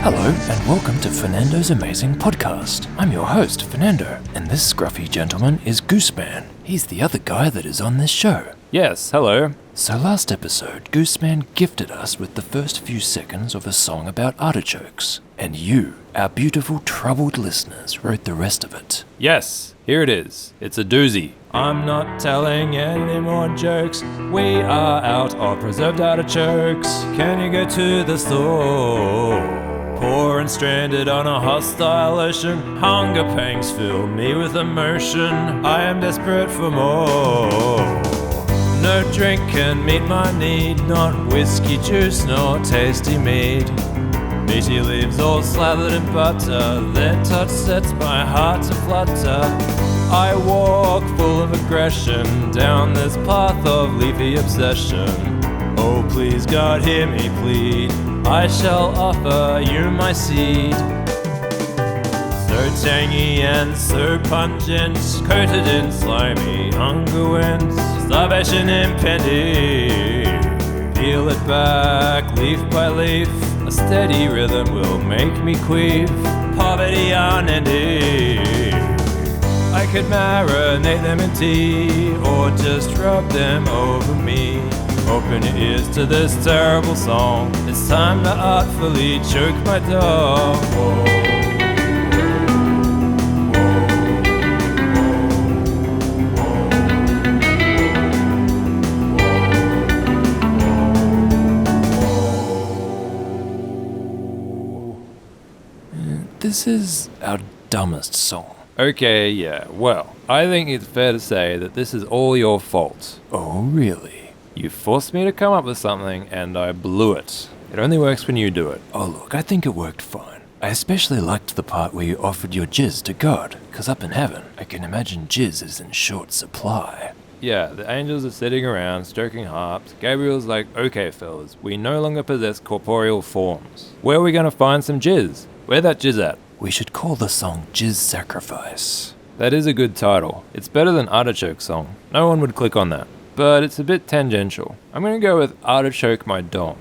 Hello and welcome to Fernando's Amazing Podcast. I'm your host, Fernando, and this scruffy gentleman is Gooseman. He's the other guy that is on this show. Yes, hello. So last episode, Gooseman gifted us with the first few seconds of a song about artichokes, and you, our beautiful troubled listeners, wrote the rest of it. Yes, here it is. It's a doozy. I'm not telling any more jokes. We are out of preserved artichokes. Can you go to the store? Poor and stranded on a hostile ocean, hunger pangs fill me with emotion. I am desperate for more. No drink can meet my need, not whiskey juice nor tasty mead. Meaty leaves all slathered in butter, their touch sets my heart to flutter. I walk full of aggression down this path of leafy obsession. Oh please God, hear me plead, I shall offer you my seed. So tangy and so pungent, coated in slimy unguent. Starvation impending, peel it back leaf by leaf. A steady rhythm will make me queef. Poverty unending. I could marinate them in tea, or just rub them over me. Open your ears to this terrible song. It's time to artfully choke my dog. This is our dumbest song. Okay, yeah, well, I think it's fair to say that this is all your fault. Oh, really? You forced me to come up with something, and I blew it. It only works when you do it. Oh look, I think it worked fine. I especially liked the part where you offered your jizz to God, cause up in heaven, I can imagine jizz is in short supply. Yeah, the angels are sitting around, stroking harps. Gabriel's like, okay fellas, we no longer possess corporeal forms. Where are we gonna find some jizz? Where that jizz at? We should call the song Jizz Sacrifice. That is a good title. It's better than Artichoke song. No one would click on that. But it's a bit tangential. I'm gonna go with Artichoke My Dong.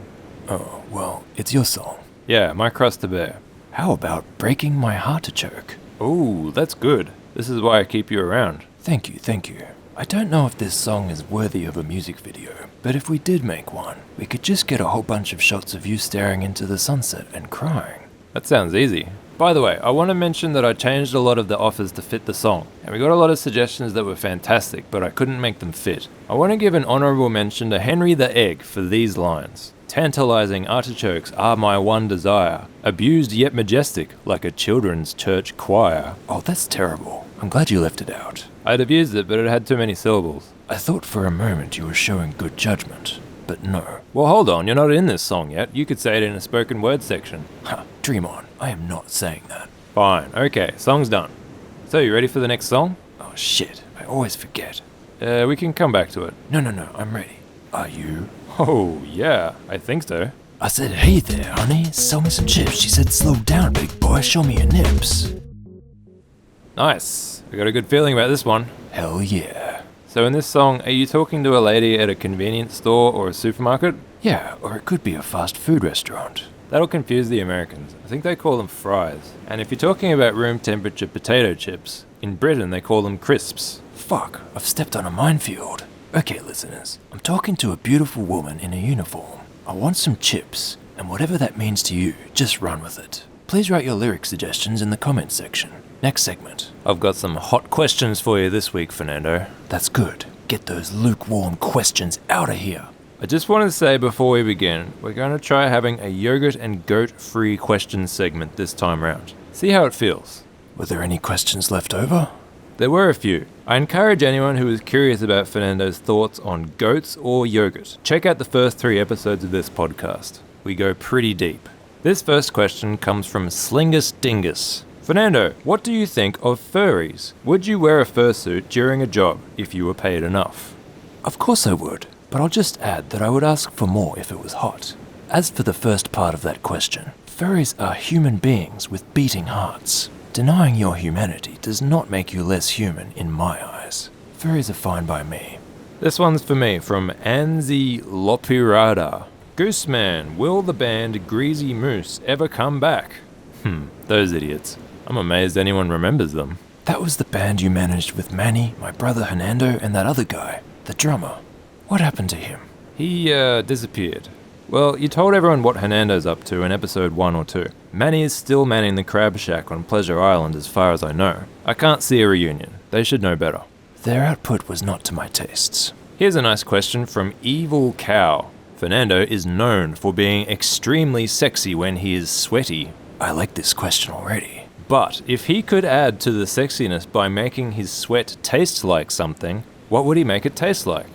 Oh, well, it's your song. Yeah, my crust to bear. How about Breaking My Artichoke? Ooh, that's good. This is why I keep you around. Thank you. I don't know if this song is worthy of a music video, but if we did make one, we could just get a whole bunch of shots of you staring into the sunset and crying. That sounds easy. By the way, I want to mention that I changed a lot of the offers to fit the song, and we got a lot of suggestions that were fantastic, but I couldn't make them fit. I want to give an honourable mention to Henry the Egg for these lines. Tantalizing artichokes are my one desire, abused yet majestic, like a children's church choir. Oh, that's terrible. I'm glad you left it out. I'd have used it, but it had too many syllables. I thought for a moment you were showing good judgment, but no. Well, hold on, you're not in this song yet. You could say it in a spoken word section. Ha, dream on. I am not saying that. Fine, okay, song's done. So, you ready for the next song? Oh shit, I always forget. We can come back to it. No, I'm ready. Are you? Oh, yeah, I think so. I said, hey there, honey, sell me some chips. She said, slow down, big boy, show me your nips. Nice. I got a good feeling about this one. Hell yeah. So in this song, are you talking to a lady at a convenience store or a supermarket? Yeah, or it could be a fast food restaurant. That'll confuse the Americans. I think they call them fries. And if you're talking about room temperature potato chips, in Britain they call them crisps. Fuck, I've stepped on a minefield. Okay, listeners, I'm talking to a beautiful woman in a uniform. I want some chips, and whatever that means to you, just run with it. Please write your lyric suggestions in the comments section. Next segment. I've got some hot questions for you this week, Fernando. That's good. Get those lukewarm questions out of here. I just want to say before we begin, we're going to try having a yogurt and goat-free question segment this time round. See how it feels. Were there any questions left over? There were a few. I encourage anyone who is curious about Fernando's thoughts on goats or yogurt. Check out the first 3 episodes of this podcast. We go pretty deep. This first question comes from Slingus Dingus. Fernando, what do you think of furries? Would you wear a fursuit during a job if you were paid enough? Of course I would, but I'll just add that I would ask for more if it was hot. As for the first part of that question, furries are human beings with beating hearts. Denying your humanity does not make you less human in my eyes. Furries are fine by me. This one's for me from Anzi Lopirada. Gooseman, will the band Greasy Moose ever come back? Those idiots. I'm amazed anyone remembers them. That was the band you managed with Manny, my brother Fernando, and that other guy, the drummer. What happened to him? He, disappeared. Well, you told everyone what Fernando's up to in episode 1 or 2. Manny is still manning the crab shack on Pleasure Island as far as I know. I can't see a reunion. They should know better. Their output was not to my tastes. Here's a nice question from Evil Cow. Fernando is known for being extremely sexy when he is sweaty. I like this question already. But if he could add to the sexiness by making his sweat taste like something, what would he make it taste like?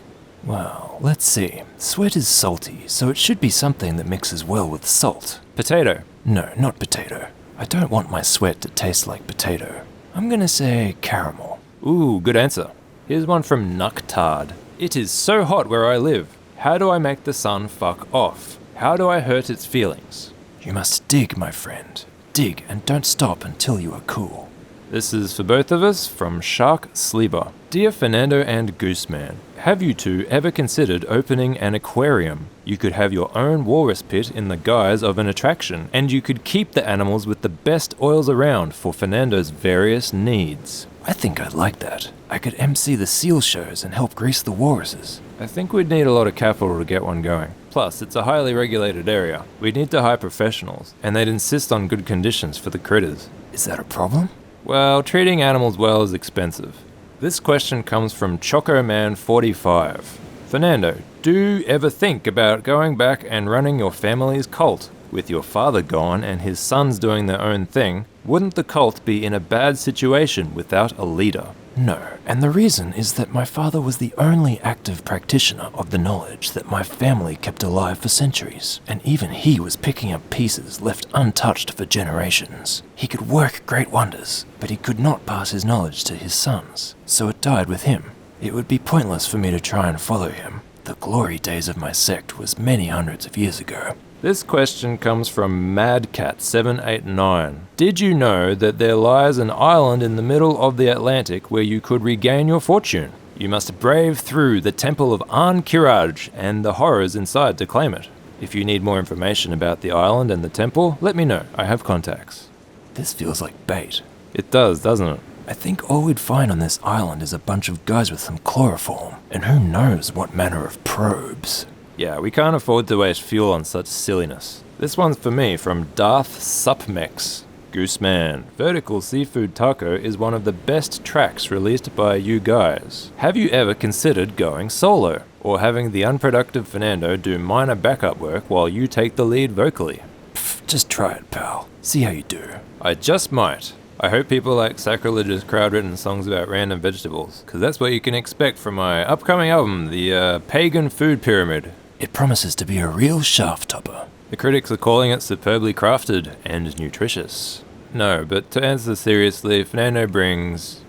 Well, let's see. Sweat is salty, so it should be something that mixes well with salt. Potato. No, not potato. I don't want my sweat to taste like potato. I'm gonna say caramel. Ooh, good answer. Here's one from Nucktard. It is so hot where I live. How do I make the sun fuck off? How do I hurt its feelings? You must dig, my friend. Dig and don't stop until you are cool. This is for both of us from Shark Sleeper. Dear Fernando and Gooseman, have you two ever considered opening an aquarium? You could have your own walrus pit in the guise of an attraction, and you could keep the animals with the best oils around for Fernando's various needs. I think I'd like that. I could MC the seal shows and help grease the walruses. I think we'd need a lot of capital to get one going. Plus, it's a highly regulated area. We'd need to hire professionals, and they'd insist on good conditions for the critters. Is that a problem? Well, treating animals well is expensive. This question comes from Chocoman45. Fernando, do you ever think about going back and running your family's cult? With your father gone and his sons doing their own thing, wouldn't the cult be in a bad situation without a leader? No, and the reason is that my father was the only active practitioner of the knowledge that my family kept alive for centuries, and even he was picking up pieces left untouched for generations. He could work great wonders, but he could not pass his knowledge to his sons, so it died with him. It would be pointless for me to try and follow him. The glory days of my sect was many hundreds of years ago. This question comes from Madcat789. Did you know that there lies an island in the middle of the Atlantic where you could regain your fortune? You must brave through the Temple of Ankiraj and the horrors inside to claim it. If you need more information about the island and the temple, let me know. I have contacts. This feels like bait. It does, doesn't it? I think all we'd find on this island is a bunch of guys with some chloroform, and who knows what manner of probes. Yeah, we can't afford to waste fuel on such silliness. This one's for me from Darth Supmex. Gooseman, Vertical Seafood Taco is one of the best tracks released by you guys. Have you ever considered going solo? Or having the unproductive Fernando do minor backup work while you take the lead vocally? Pff, just try it, pal. See how you do. I just might. I hope people like sacrilegious crowd-written songs about random vegetables, because that's what you can expect from my upcoming album, the Pagan Food Pyramid. It promises to be a real shaft topper. The critics are calling it superbly crafted and nutritious. No, but to answer seriously, Fernando brings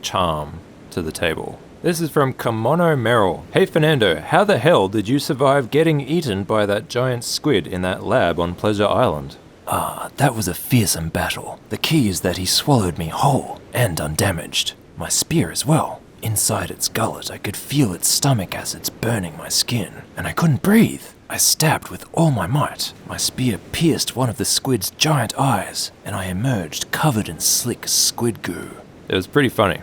charm to the table. This is from Kamono Merrill. Hey Fernando, how the hell did you survive getting eaten by that giant squid in that lab on Pleasure Island? That was a fearsome battle. The key is that he swallowed me whole and undamaged. My spear as well. Inside its gullet, I could feel its stomach acids burning my skin, and I couldn't breathe. I stabbed with all my might. My spear pierced one of the squid's giant eyes, and I emerged covered in slick squid goo. It was pretty funny.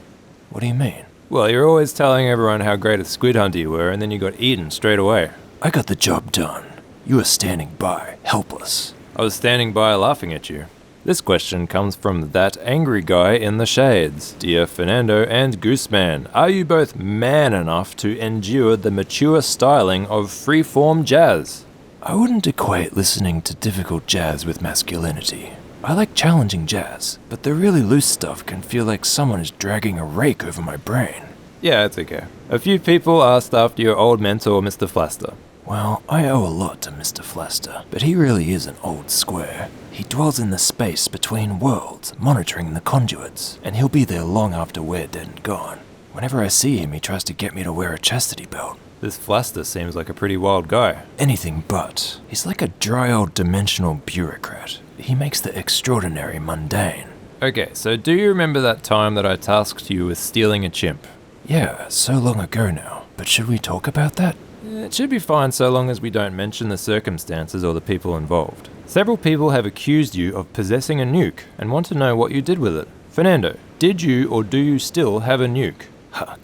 What do you mean? Well, you're always telling everyone how great a squid hunter you were, and then you got eaten straight away. I got the job done. You were standing by, helpless. I was standing by laughing at you. This question comes from that angry guy in the shades. Dear Fernando and Gooseman, are you both man enough to endure the mature styling of freeform jazz? I wouldn't equate listening to difficult jazz with masculinity. I like challenging jazz, but the really loose stuff can feel like someone is dragging a rake over my brain. Yeah, it's okay. A few people asked after your old mentor, Mr. Flaster. Well, I owe a lot to Mr. Flaster, but he really is an old square. He dwells in the space between worlds, monitoring the conduits, and he'll be there long after we're dead and gone. Whenever I see him, he tries to get me to wear a chastity belt. This Flaster seems like a pretty wild guy. Anything but. He's like a dry old dimensional bureaucrat. He makes the extraordinary mundane. Okay, so do you remember that time that I tasked you with stealing a chimp? Yeah, so long ago now. But should we talk about that? It should be fine so long as we don't mention the circumstances or the people involved. Several people have accused you of possessing a nuke and want to know what you did with it. Fernando, did you or do you still have a nuke?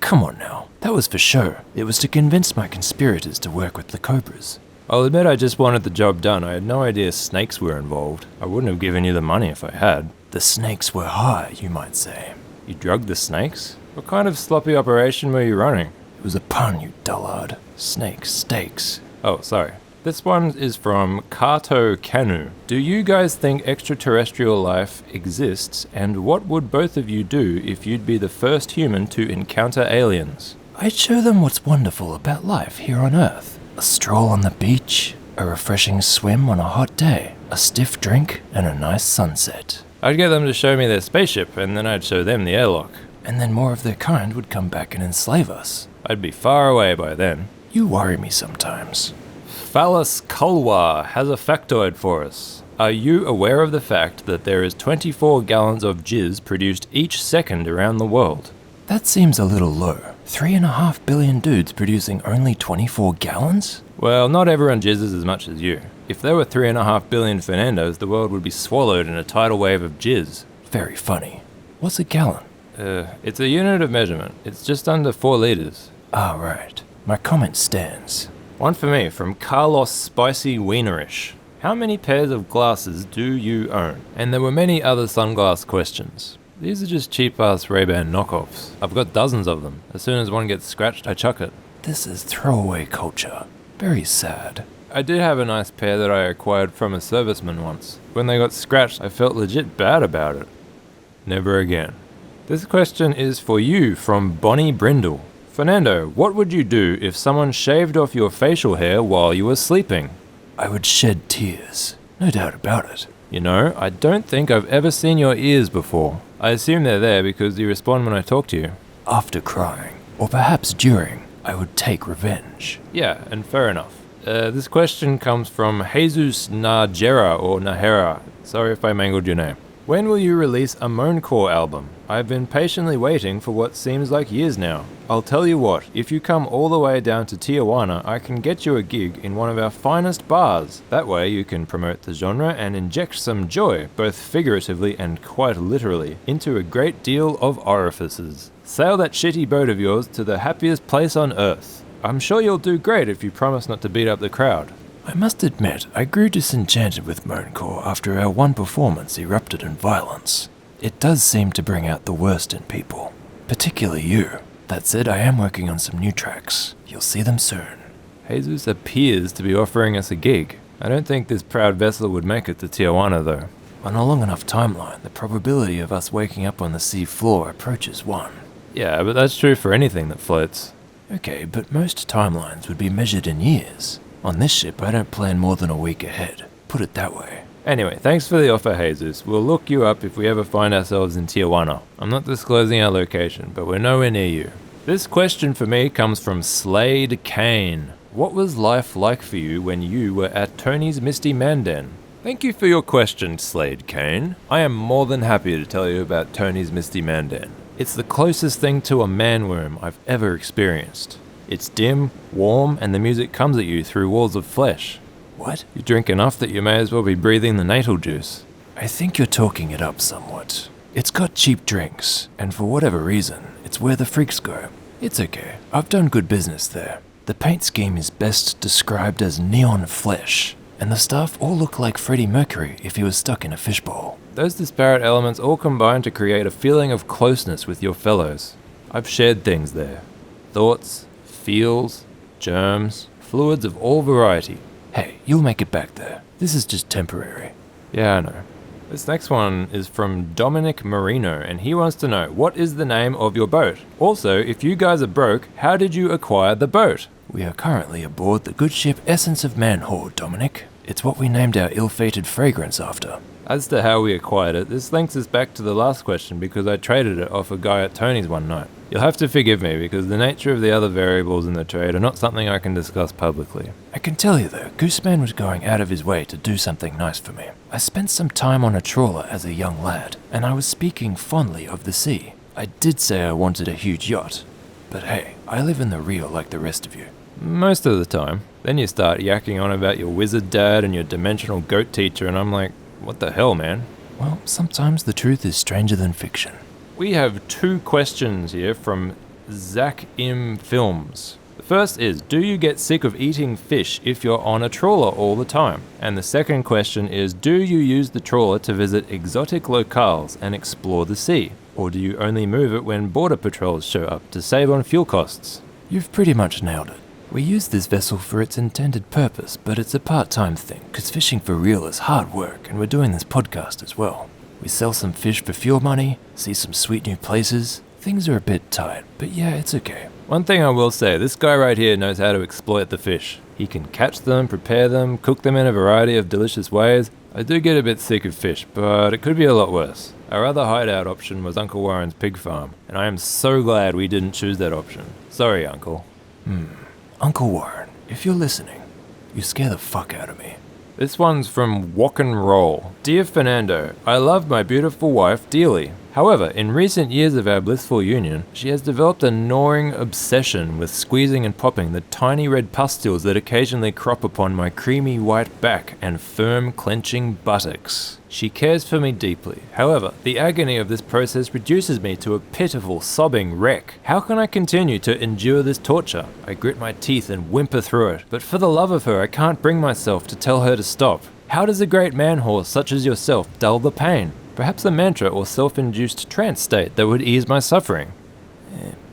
Come on now. That was for show. It was to convince my conspirators to work with the Cobras. I'll admit I just wanted the job done. I had no idea snakes were involved. I wouldn't have given you the money if I had. The snakes were high, you might say. You drugged the snakes? What kind of sloppy operation were you running? It was a pun, you dullard. Snakes, steaks. Oh, sorry. This one is from Kato Kanu. Do you guys think extraterrestrial life exists, and what would both of you do if you'd be the first human to encounter aliens? I'd show them what's wonderful about life here on Earth. A stroll on the beach, a refreshing swim on a hot day, a stiff drink, and a nice sunset. I'd get them to show me their spaceship, and then I'd show them the airlock. And then more of their kind would come back and enslave us. I'd be far away by then. You worry me sometimes. Phallus Kulwa has a factoid for us. Are you aware of the fact that there is 24 gallons of jizz produced each second around the world? That seems a little low. 3.5 billion dudes producing only 24 gallons? Well, not everyone jizzes as much as you. If there were 3.5 billion Fernandos, the world would be swallowed in a tidal wave of jizz. Very funny. What's a gallon? It's a unit of measurement. It's just under 4 liters. Ah, right. My comment stands. One for me, from Carlos Spicy Wienerish. How many pairs of glasses do you own? And there were many other sunglass questions. These are just cheap-ass Ray-Ban knockoffs. I've got dozens of them. As soon as one gets scratched, I chuck it. This is throwaway culture. Very sad. I did have a nice pair that I acquired from a serviceman once. When they got scratched, I felt legit bad about it. Never again. This question is for you from Bonnie Brindle. Fernando, what would you do if someone shaved off your facial hair while you were sleeping? I would shed tears. No doubt about it. You know, I don't think I've ever seen your ears before. I assume they're there because you respond when I talk to you. After crying, or perhaps during, I would take revenge. Yeah, and fair enough. This question comes from Jesus Najera or Nahera. Sorry if I mangled your name. When will you release a Moancore album? I've been patiently waiting for what seems like years now. I'll tell you what, if you come all the way down to Tijuana, I can get you a gig in one of our finest bars. That way you can promote the genre and inject some joy, both figuratively and quite literally, into a great deal of orifices. Sail that shitty boat of yours to the happiest place on earth. I'm sure you'll do great if you promise not to beat up the crowd. I must admit, I grew disenchanted with Moancore after our one performance erupted in violence. It does seem to bring out the worst in people, particularly you. That said, I am working on some new tracks. You'll see them soon. Jesus appears to be offering us a gig. I don't think this proud vessel would make it to Tijuana though. On a long enough timeline, the probability of us waking up on the sea floor approaches 1. Yeah, but that's true for anything that floats. Okay, but most timelines would be measured in years. On this ship, I don't plan more than a week ahead. Put it that way. Anyway, thanks for the offer, Jesus. We'll look you up if we ever find ourselves in Tijuana. I'm not disclosing our location, but we're nowhere near you. This question for me comes from Slade Kane. What was life like for you when you were at Tony's Misty Mandan? Thank you for your question, Slade Kane. I am more than happy to tell you about Tony's Misty Mandan. It's the closest thing to a manworm I've ever experienced. It's dim, warm, and the music comes at you through walls of flesh. What? You drink enough that you may as well be breathing the natal juice. I think you're talking it up somewhat. It's got cheap drinks, and for whatever reason, it's where the freaks go. It's okay. I've done good business there. The paint scheme is best described as neon flesh, and the staff all look like Freddie Mercury if he was stuck in a fishbowl. Those disparate elements all combine to create a feeling of closeness with your fellows. I've shared things there. Thoughts, feels, germs, fluids of all variety. Hey, you'll make it back there. This is just temporary. Yeah, I know. This next one is from Dominic Marino, and he wants to know, what is the name of your boat? Also, if you guys are broke, how did you acquire the boat? We are currently aboard the good ship Essence of Manhood, Dominic. It's what we named our ill-fated fragrance after. As to how we acquired it, this links us back to the last question because I traded it off a guy at Tony's one night. You'll have to forgive me because the nature of the other variables in the trade are not something I can discuss publicly. I can tell you though, Gooseman was going out of his way to do something nice for me. I spent some time on a trawler as a young lad, and I was speaking fondly of the sea. I did say I wanted a huge yacht, but hey, I live in the real like the rest of you. Most of the time. Then you start yakking on about your wizard dad and your dimensional goat teacher, and I'm like, what the hell, man? Well, sometimes the truth is stranger than fiction. We have 2 questions here from Zach Im Films. The first is, do you get sick of eating fish if you're on a trawler all the time? And the second question is, do you use the trawler to visit exotic locales and explore the sea? Or do you only move it when border patrols show up to save on fuel costs? You've pretty much nailed it. We use this vessel for its intended purpose, but it's a part-time thing, because fishing for real is hard work, and we're doing this podcast as well. We sell some fish for fuel money, see some sweet new places. Things are a bit tight, but yeah, it's okay. One thing I will say, this guy right here knows how to exploit the fish. He can catch them, prepare them, cook them in a variety of delicious ways. I do get a bit sick of fish, but it could be a lot worse. Our other hideout option was Uncle Warren's pig farm, and I am so glad we didn't choose that option. Sorry, Uncle. Uncle Warren, if you're listening, you scare the fuck out of me. This one's from Walk and Roll. Dear Fernando, I love my beautiful wife dearly. However, in recent years of our blissful union, she has developed a gnawing obsession with squeezing and popping the tiny red pustules that occasionally crop upon my creamy white back and firm clenching buttocks. She cares for me deeply. However, the agony of this process reduces me to a pitiful, sobbing wreck. How can I continue to endure this torture? I grit my teeth and whimper through it, but for the love of her, I can't bring myself to tell her to stop. How does a great man-horse such as yourself dull the pain? Perhaps a mantra or self-induced trance state that would ease my suffering.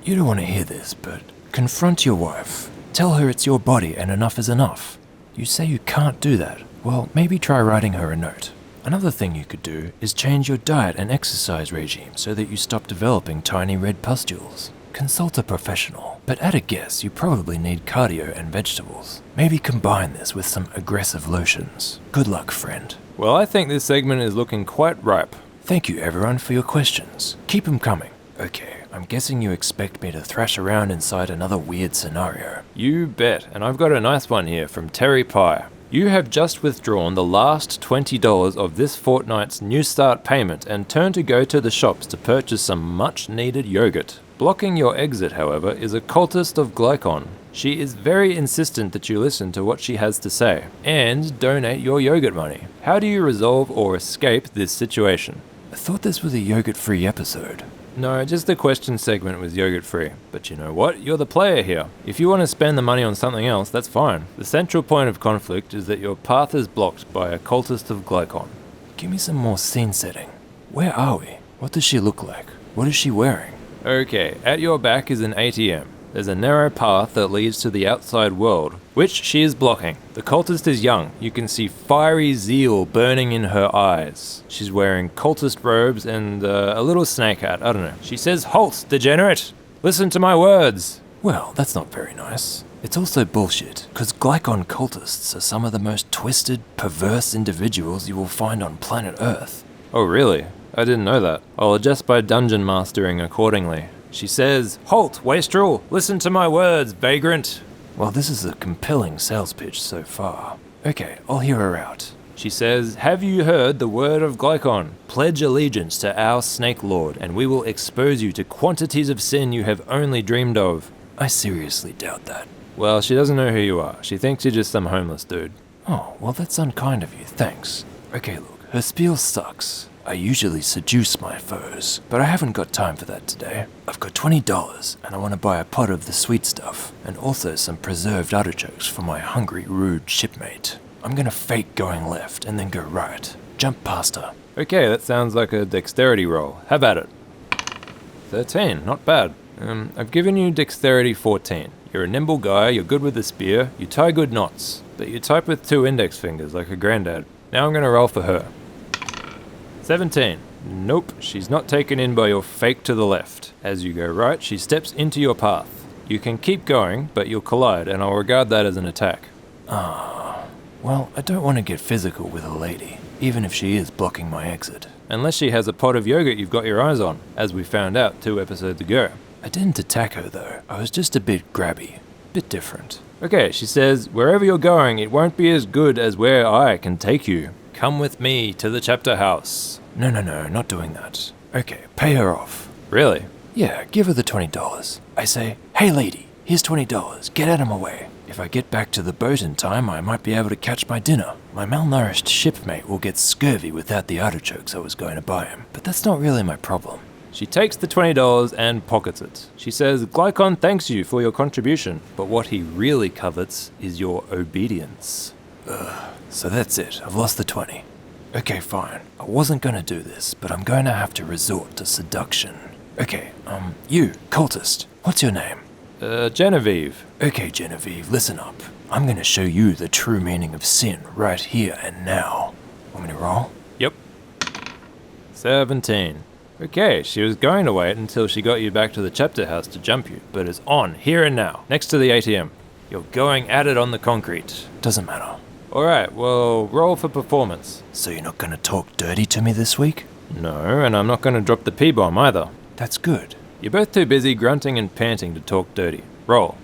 You don't want to hear this, but confront your wife. Tell her it's your body and enough is enough. You say you can't do that. Well, maybe try writing her a note. Another thing you could do is change your diet and exercise regime so that you stop developing tiny red pustules. Consult a professional, but at a guess, you probably need cardio and vegetables. Maybe combine this with some aggressive lotions. Good luck, friend. Well, I think this segment is looking quite ripe. Thank you, everyone, for your questions. Keep them coming. Okay, I'm guessing you expect me to thrash around inside another weird scenario. You bet, and I've got a nice one here from Terry Pye. You have just withdrawn the last $20 of this fortnight's New Start payment and turn to go to the shops to purchase some much-needed yogurt. Blocking your exit, however, is a cultist of Glycon. She is very insistent that you listen to what she has to say, and donate your yogurt money. How do you resolve or escape this situation? I thought this was a yogurt-free episode. No, just the question segment was yogurt-free. But you know what? You're the player here. If you want to spend the money on something else, that's fine. The central point of conflict is that your path is blocked by a cultist of Glycon. Give me some more scene setting. Where are we? What does she look like? What is she wearing? Okay, at your back is an ATM. There's a narrow path that leads to the outside world, which she is blocking. The cultist is young. You can see fiery zeal burning in her eyes. She's wearing cultist robes and a little snake hat. I don't know. She says, "Halt, degenerate! Listen to my words!" Well, that's not very nice. It's also bullshit, because Glycon cultists are some of the most twisted, perverse individuals you will find on planet Earth. Oh, really? I didn't know that. I'll adjust my dungeon mastering accordingly. She says, "Halt, wastrel! Listen to my words, vagrant!" Well, this is a compelling sales pitch so far. Okay, I'll hear her out. She says, "Have you heard the word of Glycon? Pledge allegiance to our Snake Lord, and we will expose you to quantities of sin you have only dreamed of." I seriously doubt that. Well, she doesn't know who you are. She thinks you're just some homeless dude. Oh, well, that's unkind of you, thanks. Okay, look, her spiel sucks. I usually seduce my foes, but I haven't got time for that today. I've got $20 and I want to buy a pot of the sweet stuff and also some preserved artichokes for my hungry, rude shipmate. I'm gonna fake going left and then go right. Jump past her. Okay, that sounds like a dexterity roll. Have at it. 13, not bad. I've given you dexterity 14. You're a nimble guy, you're good with the spear, you tie good knots, but you type with 2 index fingers like a granddad. Now I'm gonna roll for her. 17. Nope, she's not taken in by your fake to the left. As you go right, she steps into your path. You can keep going, but you'll collide, and I'll regard that as an attack. Well, I don't want to get physical with a lady, even if she is blocking my exit. Unless she has a pot of yogurt you've got your eyes on, as we found out 2 episodes ago. I didn't attack her though, I was just a bit grabby. Bit different. Okay, she says, "Wherever you're going, it won't be as good as where I can take you. Come with me to the chapter house." No, not doing that. Okay, pay her off. Really? Yeah, give her the $20. I say, "Hey lady, here's $20, get out of my way." If I get back to the boat in time, I might be able to catch my dinner. My malnourished shipmate will get scurvy without the artichokes I was going to buy him, but that's not really my problem. She takes the $20 and pockets it. She says, Glycon thanks you for your contribution, but what he really covets is your obedience. So that's it, I've lost the 20. Okay, fine. I wasn't gonna do this, but I'm going to have to resort to seduction. Okay, you, cultist, what's your name? Genevieve. Okay, Genevieve, listen up. I'm gonna show you the true meaning of sin right here and now. Want me to roll? Yep. 17. Okay, she was going to wait until she got you back to the chapter house to jump you, but is on here and now, next to the ATM. You're going at it on the concrete. Doesn't matter. Alright, well, roll for performance. So you're not gonna talk dirty to me this week? No, and I'm not going to drop the P-bomb either. That's good. You're both too busy grunting and panting to talk dirty. Roll.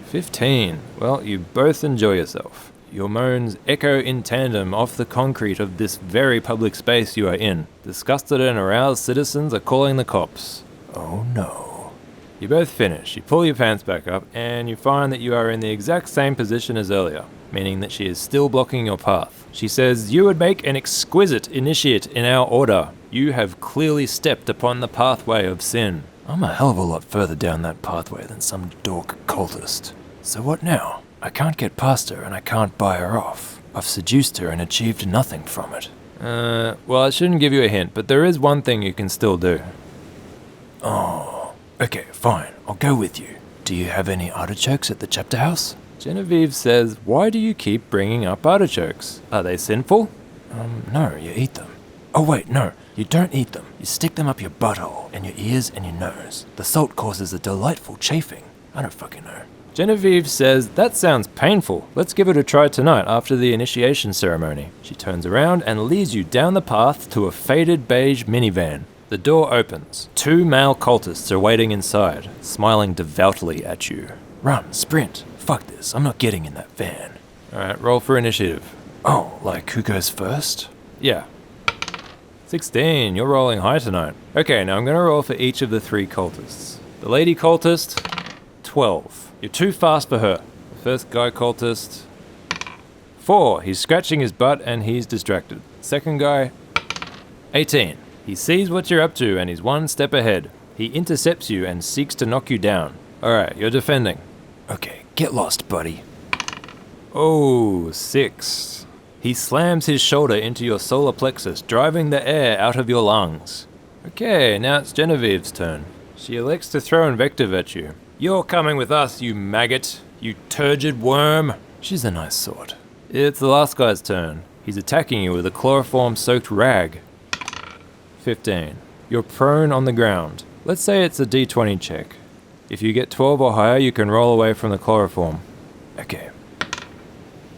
15. Well, you both enjoy yourself. Your moans echo in tandem off the concrete of this very public space you are in. Disgusted and aroused citizens are calling the cops. Oh no. You both finish. You pull your pants back up, and you find that you are in the exact same position as earlier, meaning that she is still blocking your path. She says, you would make an exquisite initiate in our order. You have clearly stepped upon the pathway of sin. I'm a hell of a lot further down that pathway than some dork cultist. So what now? I can't get past her and I can't buy her off. I've seduced her and achieved nothing from it. Well, I shouldn't give you a hint, but there is one thing you can still do. Oh, okay, fine. I'll go with you. Do you have any artichokes at the chapter house? Genevieve says, why do you keep bringing up artichokes? Are they sinful? No, you eat them. Oh wait, no, you don't eat them. You stick them up your butthole, and your ears, and your nose. The salt causes a delightful chafing. I don't fucking know. Genevieve says, that sounds painful. Let's give it a try tonight after the initiation ceremony. She turns around and leads you down the path to a faded beige minivan. The door opens. 2 male cultists are waiting inside, smiling devoutly at you. Run, sprint. Fuck this, I'm not getting in that van. Alright, roll for initiative. Oh, like who goes first? Yeah. 16, you're rolling high tonight. Okay, now I'm gonna roll for each of the 3 cultists. The lady cultist, 12. You're too fast for her. The first guy cultist, 4. He's scratching his butt and he's distracted. Second guy, 18. He sees what you're up to and he's 1 step ahead. He intercepts you and seeks to knock you down. Alright, you're defending. Okay, get lost, buddy. Oh, 6. He slams his shoulder into your solar plexus, driving the air out of your lungs. Okay, now it's Genevieve's turn. She elects to throw invective at you. You're coming with us, you maggot. You turgid worm. She's a nice sort. It's the last guy's turn. He's attacking you with a chloroform-soaked rag. 15. You're prone on the ground. Let's say it's a d20 check. If you get 12 or higher, you can roll away from the chloroform. Okay.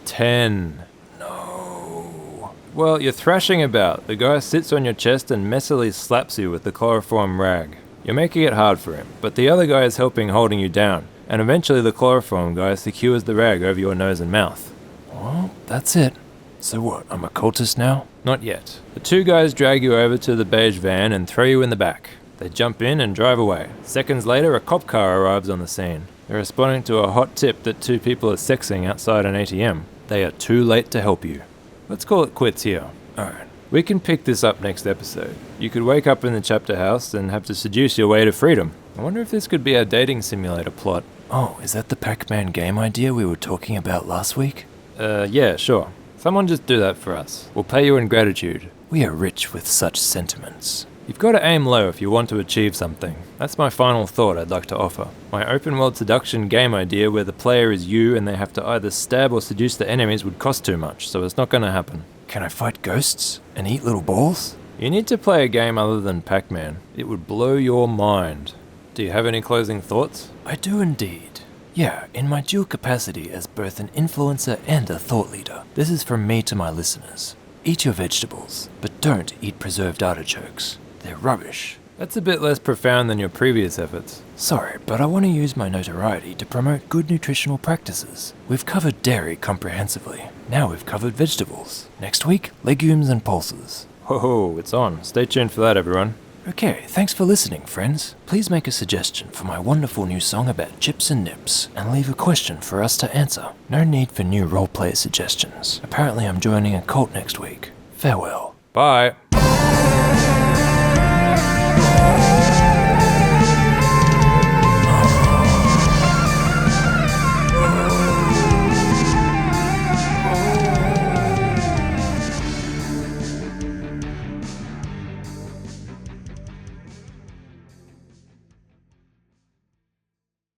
10. No. Well, you're thrashing about. The guy sits on your chest and messily slaps you with the chloroform rag. You're making it hard for him, but the other guy is helping holding you down, and eventually the chloroform guy secures the rag over your nose and mouth. Well, that's it. So what, I'm a cultist now? Not yet. The 2 guys drag you over to the beige van and throw you in the back. They jump in and drive away. Seconds later, a cop car arrives on the scene. They're responding to a hot tip that 2 people are sexing outside an ATM. They are too late to help you. Let's call it quits here. Alright. We can pick this up next episode. You could wake up in the chapter house and have to seduce your way to freedom. I wonder if this could be our dating simulator plot. Oh, is that the Pac-Man game idea we were talking about last week? Yeah, sure. Someone just do that for us. We'll pay you in gratitude. We are rich with such sentiments. You've got to aim low if you want to achieve something. That's my final thought I'd like to offer. My open world seduction game idea where the player is you and they have to either stab or seduce the enemies would cost too much, so it's not going to happen. Can I fight ghosts and eat little balls? You need to play a game other than Pac-Man. It would blow your mind. Do you have any closing thoughts? I do indeed. Yeah, in my dual capacity as both an influencer and a thought leader. This is from me to my listeners. Eat your vegetables, but don't eat preserved artichokes. They're rubbish. That's a bit less profound than your previous efforts. Sorry, but I want to use my notoriety to promote good nutritional practices. We've covered dairy comprehensively. Now we've covered vegetables. Next week, legumes and pulses. Ho ho, it's on. Stay tuned for that, everyone. Okay, thanks for listening, friends. Please make a suggestion for my wonderful new song about chips and nips, and leave a question for us to answer. No need for new roleplay suggestions. Apparently I'm joining a cult next week. Farewell. Bye.